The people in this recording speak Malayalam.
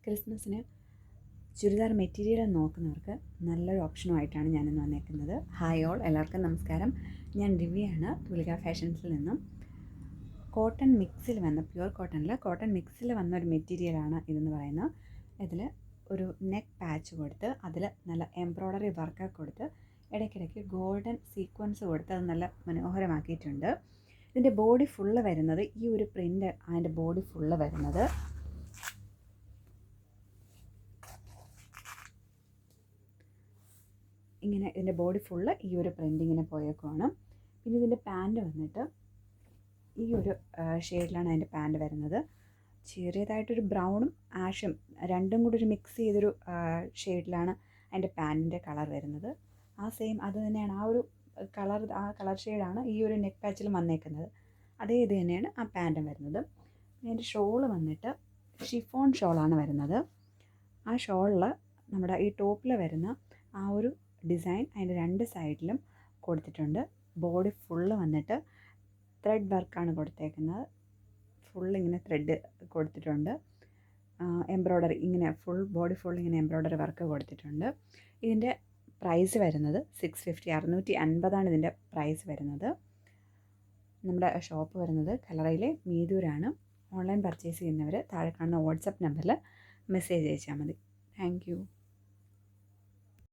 ക്രിസ്മസിന് ചുരിദാർ മെറ്റീരിയൽ നോക്കുന്നവർക്ക് നല്ലൊരു ഓപ്ഷനുമായിട്ടാണ് ഞാനിന്ന് വന്നേക്കുന്നത്. ഹായ് ഓൾ, എല്ലാവർക്കും നമസ്കാരം. ഞാൻ ദിവ്യയാണ്, തൂലിക ഫാഷൻസിൽ നിന്നും. കോട്ടൺ മിക്സിൽ വന്ന, പ്യുവർ കോട്ടണിൽ കോട്ടൺ മിക്സിൽ വന്ന ഒരു മെറ്റീരിയലാണ് ഇതെന്ന് പറയുന്നത്. ഇതിൽ ഒരു നെക്ക് പാച്ച് കൊടുത്ത് അതിൽ നല്ല എംബ്രോയ്ഡറി വർക്കൊക്കെ കൊടുത്ത് ഇടയ്ക്കിടയ്ക്ക് ഗോൾഡൻ സീക്വൻസ് കൊടുത്ത് അത് നല്ല മനോഹരമാക്കിയിട്ടുണ്ട്. ഇതിൻ്റെ ബോഡി ഫുള്ള് വരുന്നത് ഈ ഒരു പ്രിൻ്റ്, അതിൻ്റെ ബോഡി ഫുള്ള് വരുന്നത് ഇങ്ങനെ, ഇതിൻ്റെ ബോഡി ഫുള്ള് ഈ ഒരു പ്രിൻറ്റിങ്ങിനെ പോയേക്കുവാണ്. പിന്നെ ഇതിൻ്റെ പാൻറ്റ് വന്നിട്ട് ഈ ഒരു ഷെയ്ഡിലാണ് അതിൻ്റെ പാൻറ്റ് വരുന്നത്. ചെറിയതായിട്ടൊരു ബ്രൗണും ആഷും രണ്ടും കൂടി ഒരു മിക്സ് ചെയ്തൊരു ഷെയ്ഡിലാണ് അതിൻ്റെ പാൻറ്റിൻ്റെ കളർ വരുന്നത്. ആ സെയിം അത് തന്നെയാണ്, ആ കളർ ഷെയ്ഡാണ് ഈ ഒരു നെക്ക് പാച്ചിലും വന്നേക്കുന്നത്. അതേ ഇത് തന്നെയാണ് ആ പാൻറ്റും വരുന്നത്. അതിൻ്റെ ഷോള് വന്നിട്ട് ഷിഫോൺ ഷോളാണ് വരുന്നത്. ആ ഷോളിൽ നമ്മുടെ ഈ ടോപ്പിൽ വരുന്ന ആ ഒരു ഡിസൈൻ അതിൻ്റെ രണ്ട് സൈഡിലും കൊടുത്തിട്ടുണ്ട്. ബോഡി ഫുള്ള് വന്നിട്ട് ത്രെഡ് വർക്കാണ് കൊടുത്തേക്കുന്നത്. ഫുള്ളിങ്ങനെ ത്രെഡ് കൊടുത്തിട്ടുണ്ട്. എംബ്രോയ്ഡറി ഇങ്ങനെ ഫുൾ ബോഡി ഫുൾ ഇങ്ങനെ എംബ്രോയ്ഡറി വർക്ക് കൊടുത്തിട്ടുണ്ട്. ഇതിൻ്റെ പ്രൈസ് വരുന്നത് 650, 650 ഇതിൻ്റെ പ്രൈസ് വരുന്നത്. നമ്മുടെ ഷോപ്പ് വരുന്നത് കല്ലറയിലെ മീദൂരാണ്. ഓൺലൈൻ പർച്ചേസ് ചെയ്യുന്നവർ താഴെ കാണുന്ന വാട്സപ്പ് നമ്പറിൽ മെസ്സേജ് അയച്ചാൽ മതി. Thank you.